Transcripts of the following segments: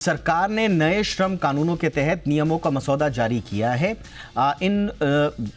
सरकार ने नए श्रम कानूनों के तहत नियमों का मसौदा जारी किया है। इन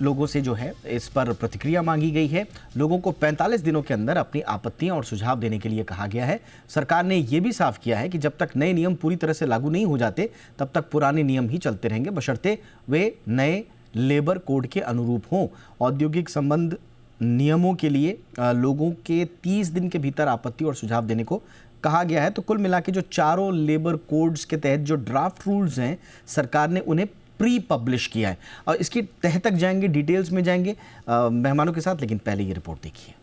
लोगों से जो है इस पर प्रतिक्रिया मांगी गई है। लोगों को 45 दिनों के अंदर अपनी आपत्तियां और सुझाव देने के लिए कहा गया है। सरकार ने यह भी साफ किया है कि जब तक नए नियम पूरी तरह से लागू नहीं हो जाते तब तक पुराने नियम ही चलते रहेंगे, बशर्ते वे नए लेबर कोड के अनुरूप हों। औद्योगिक संबंध नियमों के लिए लोगों के 30 दिन के भीतर आपत्ति और सुझाव देने को कहा गया है। तो कुल मिला के जो चारों लेबर कोड्स के तहत जो ड्राफ्ट रूल्स हैं, सरकार ने उन्हें प्री पब्लिश किया है और इसकी तह तक जाएंगे, डिटेल्स में जाएंगे मेहमानों के साथ। लेकिन पहले ये रिपोर्ट देखिए।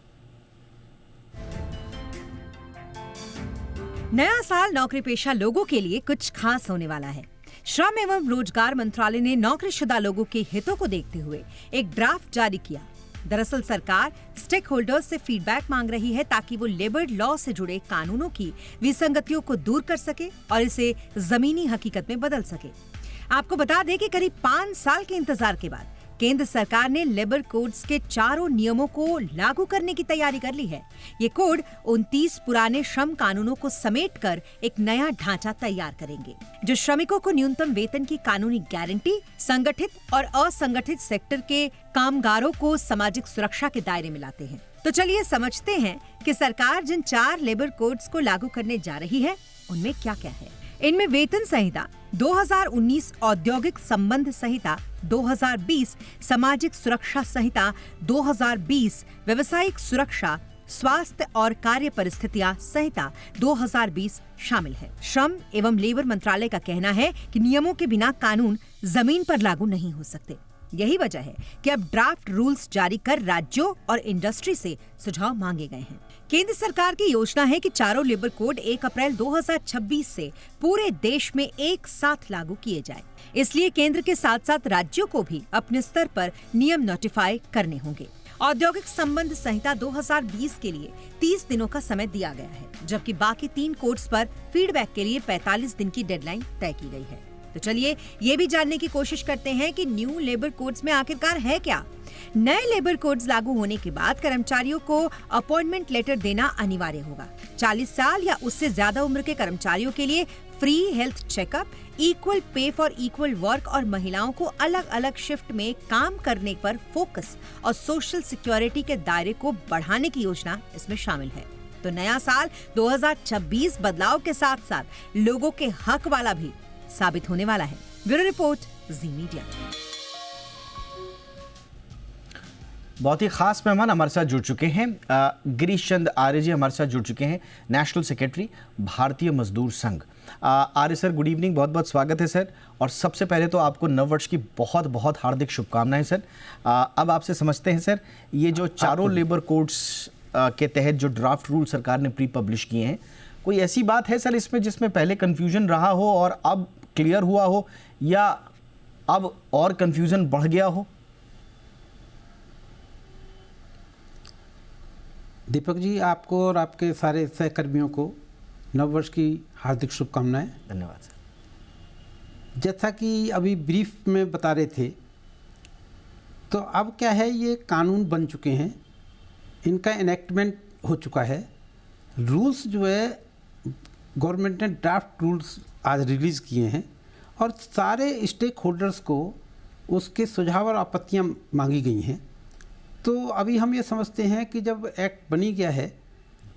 नया साल नौकरी पेशा लोगों के लिए कुछ खास होने वाला है। श्रम एवं रोजगार मंत्रालय ने नौकरीशुदा लोगों के हितों को देखते हुए एक ड्राफ्ट जारी किया। दरअसल सरकार स्टेक होल्डर्स से फीडबैक मांग रही है ताकि वो लेबर लॉ से जुड़े कानूनों की विसंगतियों को दूर कर सके और इसे जमीनी हकीकत में बदल सके। आपको बता दें कि करीब 5 साल के इंतजार के बाद केंद्र सरकार ने लेबर कोड्स के चारों नियमों को लागू करने की तैयारी कर ली है। ये कोड 29 पुराने श्रम कानूनों को समेटकर एक नया ढांचा तैयार करेंगे, जो श्रमिकों को न्यूनतम वेतन की कानूनी गारंटी, संगठित और असंगठित सेक्टर के कामगारों को सामाजिक सुरक्षा के दायरे में लाते हैं। तो चलिए समझते हैं कि सरकार जिन 4 लेबर कोड्स को लागू करने जा रही है उनमें क्या क्या है। इनमें वेतन संहिता 2019, औद्योगिक संबंध संहिता 2020, सामाजिक सुरक्षा संहिता 2020, व्यवसायिक सुरक्षा, स्वास्थ्य और कार्य परिस्थितियां संहिता 2020 शामिल है। श्रम एवं लेबर मंत्रालय का कहना है कि नियमों के बिना कानून जमीन पर लागू नहीं हो सकते। यही वजह है कि अब ड्राफ्ट रूल्स जारी कर राज्यों और इंडस्ट्री से सुझाव मांगे गए हैं। केंद्र सरकार की योजना है कि चारों लेबर कोड 1 अप्रैल 2026 से पूरे देश में एक साथ लागू किए जाए। इसलिए केंद्र के साथ साथ राज्यों को भी अपने स्तर पर नियम नोटिफाई करने होंगे। औद्योगिक संबंध संहिता 2020 के लिए 30 दिनों का समय दिया गया है, जबकि बाकी 3 कोड्स पर फीडबैक के लिए 45 दिन की डेडलाइन तय की गई है। तो चलिए ये भी जानने की कोशिश करते हैं कि न्यू लेबर कोड्स में आखिरकार है क्या। नए लेबर कोड्स लागू होने के बाद कर्मचारियों को अपॉइंटमेंट लेटर देना अनिवार्य होगा। 40 साल या उससे ज्यादा उम्र के कर्मचारियों के लिए free health checkup, equal pay for equal work और महिलाओं को अलग अलग शिफ्ट में काम करने पर फोकस और सोशल सिक्योरिटी के दायरे को बढ़ाने की योजना इसमें शामिल है। तो नया साल 2026 बदलाव के साथ साथ लोगों के हक वाला भी साबित होने वाला है। ब्यूरो रिपोर्ट, जी मीडिया। बहुत ही खास मेहमान हमारे साथ जुड़ चुके हैं। गिरीश चंद आर्य जी हमारे साथ जुड़ चुके हैं, नेशनल सेक्रेटरी भारतीय मजदूर संघ। आर्य सर, गुड इवनिंग, बहुत बहुत स्वागत है सर। और सबसे पहले तो आपको नववर्ष की बहुत बहुत हार्दिक शुभकामनाएं सर। अब आपसे समझते हैं सर, ये जो चारों लेबर कोड्स के तहत जो ड्राफ्ट रूल सरकार ने प्री पब्लिश किए हैं, कोई ऐसी बात है सर इसमें जिसमें पहले कंफ्यूजन रहा हो और अब क्लियर हुआ हो, या अब और कंफ्यूजन बढ़ गया हो? दीपक जी, आपको और आपके सारे सहकर्मियों को नववर्ष की हार्दिक शुभकामनाएं। धन्यवाद सर। जैसा कि अभी ब्रीफ में बता रहे थे, तो अब क्या है, ये कानून बन चुके हैं, इनका एनेक्टमेंट हो चुका है। रूल्स जो है गवर्नमेंट ने ड्राफ्ट रूल्स आज रिलीज़ किए हैं और सारे स्टेक होल्डर्स को उसके सुझाव और आपत्तियां मांगी गई हैं। तो अभी हम ये समझते हैं कि जब एक्ट बनी गया है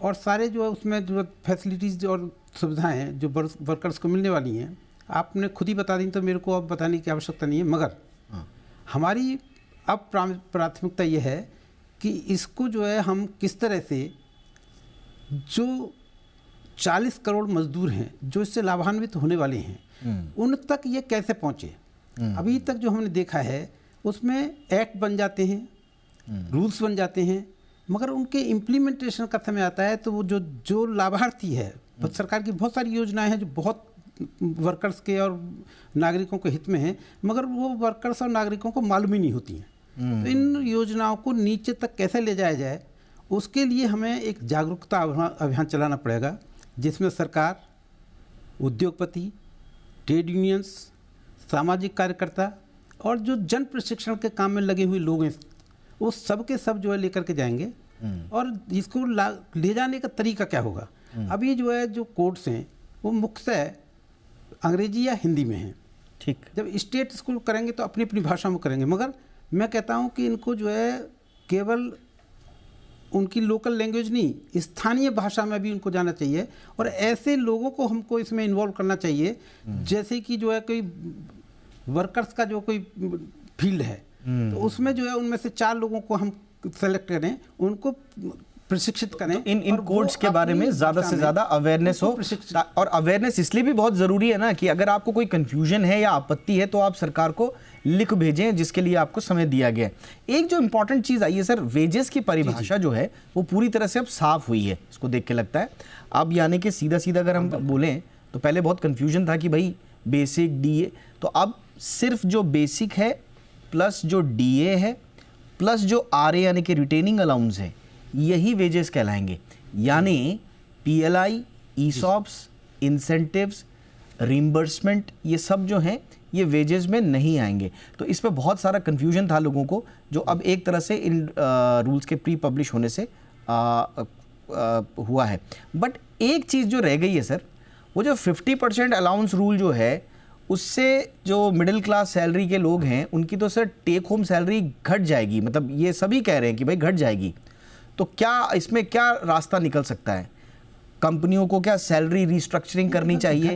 और सारे जो है उसमें जो फैसिलिटीज़ और सुविधाएं हैं जो वर्कर्स को मिलने वाली हैं, आपने खुद ही बता दी, तो मेरे को अब बताने की आवश्यकता नहीं है। मगर हमारी अब प्राथमिकता ये है कि इसको जो है हम किस तरह से जो 40 करोड़ मजदूर हैं जो इससे लाभान्वित होने वाले हैं, उन तक ये कैसे पहुँचे। अभी तक जो हमने देखा है उसमें एक्ट बन जाते हैं, रूल्स बन जाते हैं, मगर उनके इम्प्लीमेंटेशन का समय आता है तो वो जो लाभार्थी है, सरकार की बहुत सारी योजनाएं हैं जो बहुत वर्कर्स के और नागरिकों के हित में हैं, मगर वो वर्कर्स और नागरिकों को मालूम ही नहीं होती हैं। तो इन योजनाओं को नीचे तक कैसे ले जाया जाए, उसके लिए हमें एक जागरूकता अभियान चलाना पड़ेगा, जिसमें सरकार, उद्योगपति, ट्रेड यूनियंस, सामाजिक कार्यकर्ता और जो जन प्रशिक्षण के काम में लगे हुए लोग हैं, वो सब के सब जो है लेकर के जाएंगे। और इसको ले जाने का तरीका क्या होगा। अभी जो है जो कोड्स हैं वो मुख्यतः अंग्रेजी या हिंदी में हैं। ठीक। जब स्टेट स्कूल करेंगे तो अपनी अपनी भाषा में करेंगे, मगर मैं कहता हूँ कि इनको जो है केवल उनकी लोकल लैंग्वेज नहीं, स्थानीय भाषा में भी उनको जाना चाहिए, और ऐसे लोगों को हमको इसमें इन्वॉल्व करना चाहिए जैसे कि जो है कोई वर्कर्स का जो कोई फील्ड है, तो उसमें जो है उनमें से 4 लोगों को हम सेलेक्ट करें, उनको प्रशिक्षित करें। तो इन कोड्स के बारे में ज़्यादा से ज़्यादा अवेयरनेस हो, और अवेयरनेस इसलिए भी बहुत ज़रूरी है ना कि अगर आपको कोई कंफ्यूजन है या आपत्ति है तो आप सरकार को लिख भेजें, जिसके लिए आपको समय दिया गया है। एक जो इंपॉर्टेंट चीज़ आई है सर, वेजेस की परिभाषा जो है वो पूरी तरह से अब साफ हुई है, इसको देख के लगता है। अब यानी कि सीधा सीधा अगर हम बोलें तो पहले बहुत कन्फ्यूजन था कि भाई बेसिक डीए, तो अब सिर्फ जो बेसिक है प्लस जो डीए है प्लस जो आरए यानी कि रिटेनिंग अलाउंस है, यही वेजेस कहलाएंगे। यानी पीएलआई, ईसॉप्स, इंसेंटिव्स, रिम्बर्समेंट, ये सब जो हैं ये वेजेस में नहीं आएंगे। तो इस पे बहुत सारा कन्फ्यूजन था लोगों को, जो अब एक तरह से इन रूल्स के प्री पब्लिश होने से हुआ है। बट एक चीज़ जो रह गई है सर, वो जो 50% अलाउंस रूल जो है, उससे जो मिडिल क्लास सैलरी के लोग हैं उनकी तो सर टेक होम सैलरी घट जाएगी, मतलब ये सभी कह रहे हैं कि भाई घट जाएगी। तो क्या इसमें क्या रास्ता निकल सकता है? कंपनियों को क्या सैलरी रीस्ट्रक्चरिंग करनी चाहिए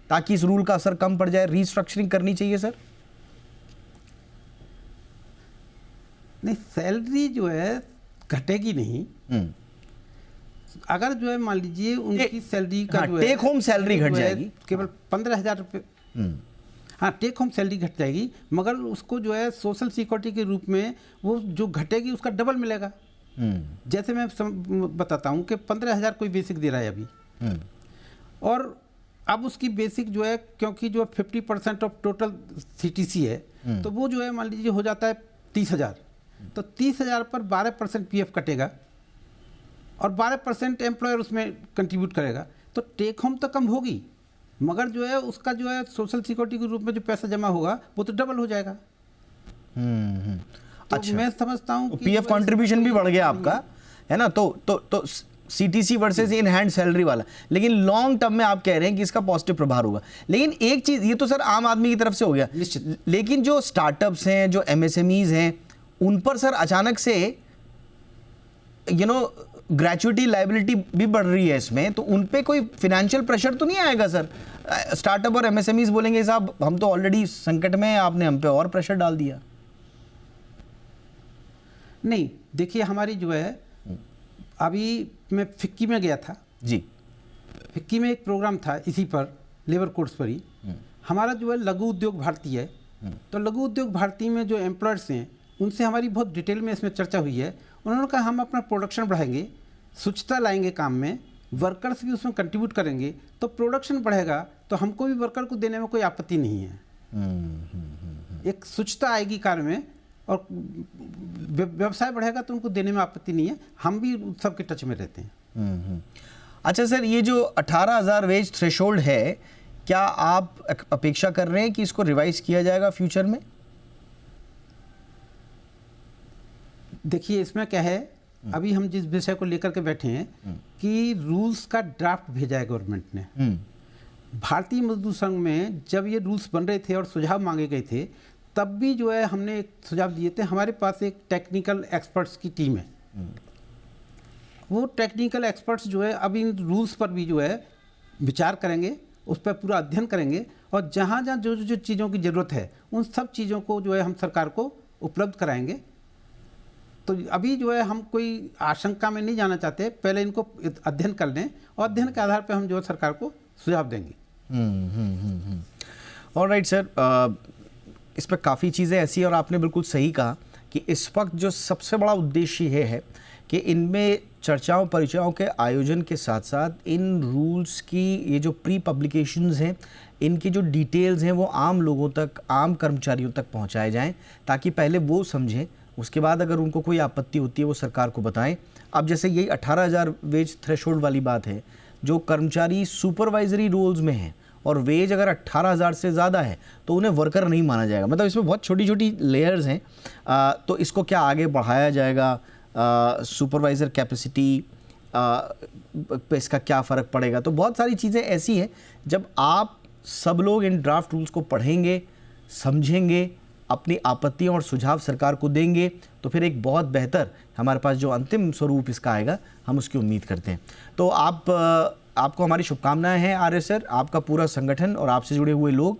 ताकि इस रूल का असर कम पड़ जाए? रीस्ट्रक्चरिंग करनी चाहिए सर? नहीं, सैलरी जो है घटेगी नहीं। अगर जो है मान लीजिए उनकी सैलरी का जो है टेक होम सैलरी घट जाएगी, केवल 15,000 रुपये, हाँ टेक होम सैलरी घट जाएगी, मगर उसको जो है सोशल सिक्योरिटी के रूप में वो जो घटेगी उसका डबल मिलेगा। जैसे मैं बताता हूँ कि 15,000 कोई बेसिक दे रहा है अभी, और अब उसकी बेसिक जो है क्योंकि जो 50% ऑफ टोटल सीटीसी है, तो वो जो है मान लीजिए हो जाता है 30,000, तो 30,000 पर 12% पीएफ कटेगा और 12% एम्प्लॉयर उसमें कंट्रीब्यूट करेगा, तो टेक होम तो कम होगी, मगर जो है उसका जो है सोशल सिक्योरिटी के रूप में जो पैसा जमा होगा वो तो डबल हो जाएगा। तो अच्छा, मैं समझता हूँ कि पीएफ कंट्रीब्यूशन भी बढ़ गया आपका, है ना? तो CTC versus in hand salary वाला, लेकिन लॉन्ग टर्म में आप कह रहे हैं कि इसका पॉजिटिव प्रभाव होगा। लेकिन एक चीज, ये तो सर आम आदमी की तरफ से हो गया, निश्चित, लेकिन जो स्टार्टअप्स हैं, जो एमएसएमईज हैं, उन पर सर अचानक से ग्रेचुइटी लायबिलिटी भी बढ़ रही है इसमें, तो उन पे कोई फिनेंशियल प्रेशर तो नहीं आएगा सर? स्टार्टअप और एमएसएमईज बोलेंगे साहब हम तो ऑलरेडी संकट में हैं, आपने हम पे और प्रेशर डाल दिया। नहीं, देखिए हमारी जो है, अभी मैं फिक्की में गया था जी, फिक्की में एक प्रोग्राम था इसी पर, लेबर कोड्स पर ही। हमारा जो है लघु उद्योग भारती है, तो लघु उद्योग भारती में जो एम्प्लॉयर्स हैं उनसे हमारी बहुत डिटेल में इसमें चर्चा हुई है। उन्होंने कहा हम अपना प्रोडक्शन बढ़ाएंगे, स्वच्छता लाएंगे काम में, वर्कर्स भी उसमें कंट्रीब्यूट करेंगे, तो प्रोडक्शन बढ़ेगा, तो हमको भी वर्कर को देने में कोई आपत्ति नहीं है। एक स्वच्छता आएगी कार्य में और व्यवसाय बढ़ेगा तो उनको देने में आपत्ति नहीं है, हम भी सबके टच में रहते हैं। अच्छा सर, ये जो 18,000 वेज थ्रेशोल्ड है, क्या आप अपेक्षा कर रहे हैं कि इसको रिवाइज किया जाएगा फ्यूचर में? देखिए इसमें क्या है, अभी हम जिस विषय को लेकर के बैठे हैं कि रूल्स का ड्राफ्ट भेजा है गवर्नमेंट ने। भारतीय मजदूर संघ में जब ये रूल्स बन रहे थे और सुझाव मांगे गए थे, तब भी जो है हमने एक सुझाव दिए थे। हमारे पास एक टेक्निकल एक्सपर्ट्स की टीम है, वो टेक्निकल एक्सपर्ट्स जो है अब इन रूल्स पर भी जो है विचार करेंगे, उस पर पूरा अध्ययन करेंगे, और जहाँ जहाँ जो जो चीज़ों की ज़रूरत है उन सब चीज़ों को जो है हम सरकार को उपलब्ध कराएंगे। तो अभी जो है हम कोई आशंका में नहीं जाना चाहते, पहले इनको अध्ययन कर लें और अध्ययन के आधार पर हम जो है सरकार को सुझाव देंगे। ऑलराइट सर, इस पर काफ़ी चीज़ें ऐसी, और आपने बिल्कुल सही कहा कि इस वक्त जो सबसे बड़ा उद्देश्य ये है कि इनमें चर्चाओं परिचयों के आयोजन के साथ साथ इन रूल्स की ये जो प्री पब्लिकेशंस हैं, इनकी जो डिटेल्स हैं वो आम लोगों तक, आम कर्मचारियों तक पहुंचाए जाएं, ताकि पहले वो समझें, उसके बाद अगर उनको कोई आपत्ति होती है वो सरकार को बताएं। अब जैसे यही 18,000 वेज थ्रेशोल्ड वाली बात है, जो कर्मचारी सुपरवाइजरी रोल्स में हैं और वेज अगर 18,000 से ज़्यादा है तो उन्हें वर्कर नहीं माना जाएगा। मतलब इसमें बहुत छोटी छोटी लेयर्स हैं। तो इसको क्या आगे बढ़ाया जाएगा? सुपरवाइज़र कैपेसिटी पे इसका क्या फ़र्क पड़ेगा? तो बहुत सारी चीज़ें ऐसी हैं, जब आप सब लोग इन ड्राफ्ट रूल्स को पढ़ेंगे, समझेंगे, अपनी आपत्तियां और सुझाव सरकार को देंगे, तो फिर एक बहुत बेहतर हमारे पास जो अंतिम स्वरूप इसका आएगा, हम उसकी उम्मीद करते हैं। तो आपको हमारी शुभकामनाएं हैं आर्य सर, आपका पूरा संगठन और आपसे जुड़े हुए लोग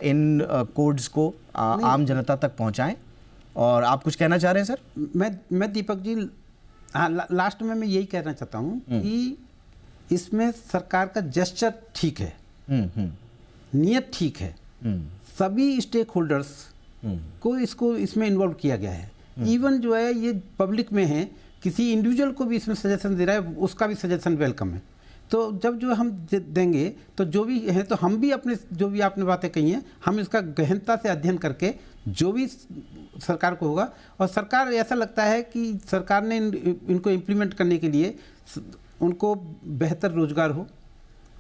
इन कोड्स को आम जनता तक पहुंचाएं। और आप कुछ कहना चाह रहे हैं सर? मैं दीपक जी, हाँ, लास्ट में मैं यही कहना चाहता हूँ कि इसमें सरकार का जेस्चर ठीक है, नियत ठीक है, सभी स्टेक होल्डर्स को इसमें इन्वॉल्व किया गया है। इवन जो है ये पब्लिक में है, किसी इंडिविजुअल को भी इसमें सजेशन दे रहा है, उसका भी सजेशन वेलकम है। तो जब जो हम देंगे तो जो भी है, तो हम भी अपने जो भी आपने बातें कही हैं, हम इसका गहनता से अध्ययन करके जो भी सरकार को होगा, और सरकार ऐसा लगता है कि सरकार ने इनको इम्प्लीमेंट करने के लिए उनको बेहतर रोजगार हो,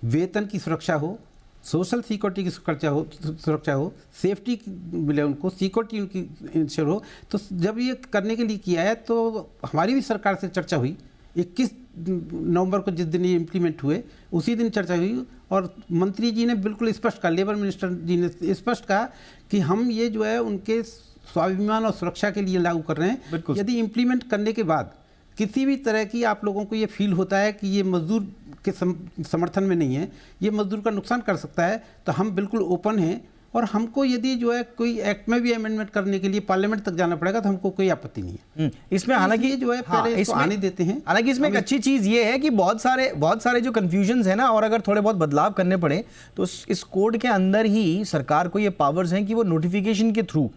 वेतन की सुरक्षा हो, सोशल सिक्योरिटी की सुरक्षा हो, सेफ्टी मिले उनको, सिक्योरिटी उनकी इंश्योर हो। तो जब ये करने के लिए किया है तो हमारी भी सरकार से चर्चा हुई। 21 नवंबर को जिस दिन ये इम्प्लीमेंट हुए उसी दिन चर्चा हुई, और मंत्री जी ने बिल्कुल स्पष्ट कहा, लेबर मिनिस्टर जी ने स्पष्ट कहा कि हम ये जो है उनके स्वाभिमान और सुरक्षा के लिए लागू कर रहे हैं। यदि इम्प्लीमेंट करने के बाद किसी भी तरह की आप लोगों को ये फील होता है कि ये मजदूर के समर्थन में नहीं है, ये मजदूर का नुकसान कर सकता है, तो हम बिल्कुल ओपन हैं। और हमको यदि जो है कोई एक्ट में भी अमेंडमेंट करने के लिए पार्लियामेंट तक जाना पड़ेगा तो हमको कोई आपत्ति नहीं है इसमें। हालांकि जो है पहले इसको आने देते हैं। हालांकि इसमें एक अच्छी चीज़ ये है कि बहुत सारे जो कन्फ्यूजन्स है ना, और अगर थोड़े बहुत बदलाव करने पड़े तो इस कोड के अंदर ही सरकार को ये पावर्स हैं कि वो नोटिफिकेशन के थ्रू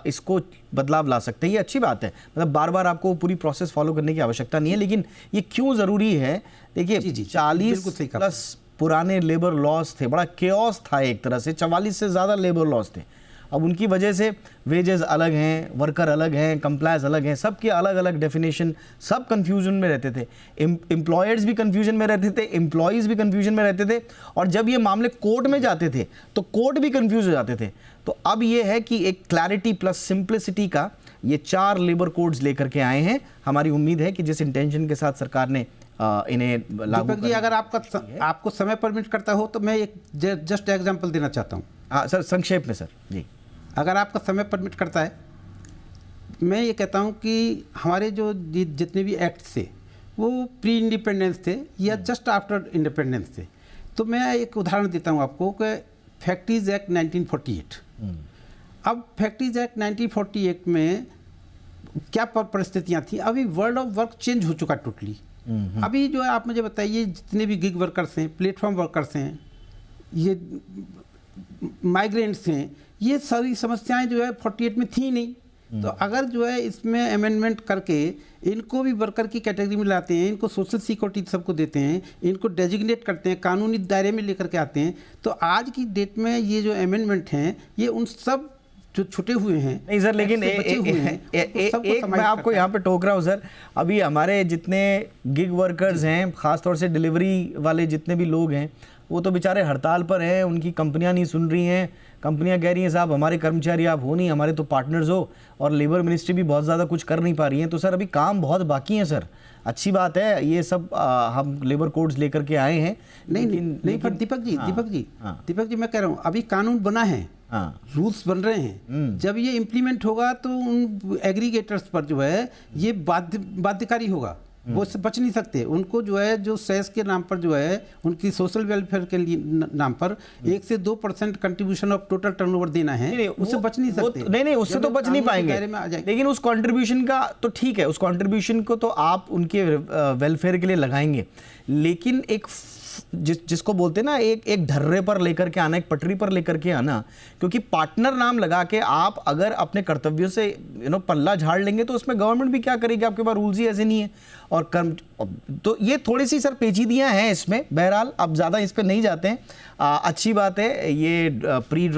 इसको बदलाव ला सकते हैं। ये अच्छी बात है, मतलब बार बार आपको पूरी प्रोसेस फॉलो करने की आवश्यकता नहीं है। लेकिन ये क्यों ज़रूरी है? देखिए 40 प्लस पुराने लेबर लॉज थे, बड़ा केओस था एक तरह से, 44 से ज़्यादा लेबर लॉज थे। अब उनकी वजह से वेजेस अलग हैं, वर्कर अलग हैं, कंप्लायंस अलग हैं, सबके अलग अलग डेफिनेशन, सब कंफ्यूजन में रहते थे। एम्प्लॉयर्स भी कंफ्यूजन में रहते थे, एम्प्लॉयज़ भी कंफ्यूजन में रहते थे, और जब ये मामले कोर्ट में जाते थे तो कोर्ट भी कंफ्यूज हो जाते थे। तो अब ये है कि एक क्लैरिटी प्लस सिंप्लिसिटी का ये 4 लेबर कोड्स लेकर के आए हैं। हमारी उम्मीद है कि जिस इंटेंशन के साथ सरकार ने इन्हें लागू दीपक जी, अगर आपको समय परमिट करता हो तो मैं एक जस्ट एग्जांपल देना चाहता हूँ। हाँ सर, संक्षेप में सर जी। अगर आपका समय परमिट करता है, मैं ये कहता हूँ कि हमारे जो जितने भी एक्ट थे वो प्री इंडिपेंडेंस थे या जस्ट आफ्टर इंडिपेंडेंस थे। तो मैं एक उदाहरण देता हूँ आपको कि फैक्ट्रीज एक्ट 1948। अब फैक्ट्रीज एक्ट 1948 में क्या परिस्थितियाँ थी? अभी वर्ल्ड ऑफ वर्क चेंज हो चुका टोटली। अभी जो है आप मुझे बताइए, जितने भी गिग वर्कर्स हैं, प्लेटफॉर्म वर्कर्स हैं, ये माइग्रेंट्स हैं, ये सारी समस्याएं जो है 48 में थी नहीं। तो अगर जो है इसमें अमेंडमेंट करके इनको भी वर्कर की कैटेगरी में लाते हैं, इनको सोशल सिक्योरिटी सबको देते हैं, इनको डेजिग्नेट करते हैं, कानूनी दायरे में लेकर के आते हैं, तो आज की डेट में ये जो अमेंडमेंट हैं ये उन सब जो छुटे हुए हैं नहीं सर। लेकिन एक मैं आपको यहाँ पे टोक रहा हूँ सर। अभी हमारे जितने गिग वर्कर्स हैं, ख़ासतौर से डिलीवरी वाले जितने भी लोग हैं, वो तो बेचारे हड़ताल पर हैं, उनकी कंपनियां नहीं सुन रही हैं। कंपनियां कह रही हैं साहब हमारे कर्मचारी आप हो नहीं, हमारे तो पार्टनर्स हो, और लेबर मिनिस्ट्री भी बहुत ज़्यादा कुछ कर नहीं पा रही हैं। तो सर अभी काम बहुत बाकी है सर। अच्छी बात है, ये सब हम लेबर कोड्स लेकर के आए हैं। नहीं पर दीपक जी मैं कह रहा हूँ अभी कानून बना है, रूल्स बन रहे हैं। जब ये इम्प्लीमेंट होगा तो उन एग्रीगेटर्स पर जो है ये बाध्यकारी होगा, वो से बच नहीं सकते। उनको जो है जो सेस के नाम पर जो है उनकी सोशल वेलफेयर के लिए नाम पर 1 से 2% कंट्रीब्यूशन ऑफ टोटल टर्नओवर देना है, उससे बच नहीं सकते। नहीं उससे तो बच नहीं पाएंगे, लेकिन उस कंट्रीब्यूशन का तो ठीक है, उस कंट्रीब्यूशन को तो आप उनके वेलफेयर के लिए लगाएंगे। लेकिन एक जिसको बोलते हैं ना, एक ढर्रे पर लेकर के आना, एक पटरी पर लेकर के आना, क्योंकि पार्टनर नाम लगा के आप अगर अपने कर्तव्यों से पल्ला झाड़ लेंगे तो उसमें गवर्नमेंट भी क्या करेगी? आपके पास रूल्स ही ऐसे नहीं है। और तो ये थोड़ी सी सर पेचीदियाँ हैं इसमें। बहरहाल अब ज़्यादा इस पर नहीं जाते हैं। अच्छी बात है, ये प्री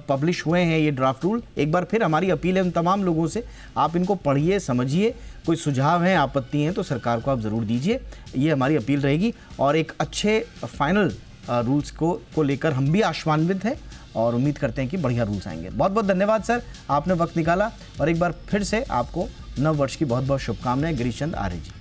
पब्लिश हुए हैं ये ड्राफ्ट रूल। एक बार फिर हमारी अपील है उन तमाम लोगों से, आप इनको पढ़िए, समझिए, कोई सुझाव हैं, आपत्ति हैं तो सरकार को आप ज़रूर दीजिए। ये हमारी अपील रहेगी। और एक अच्छे फाइनल रूल्स को लेकर हम भी आश्वान्वित हैं और उम्मीद करते हैं कि बढ़िया रूल्स आएंगे। बहुत बहुत धन्यवाद सर, आपने वक्त निकाला। और एक बार फिर से आपको नव वर्ष की बहुत बहुत शुभकामनाएं। गिरीश चंद आर्य जी।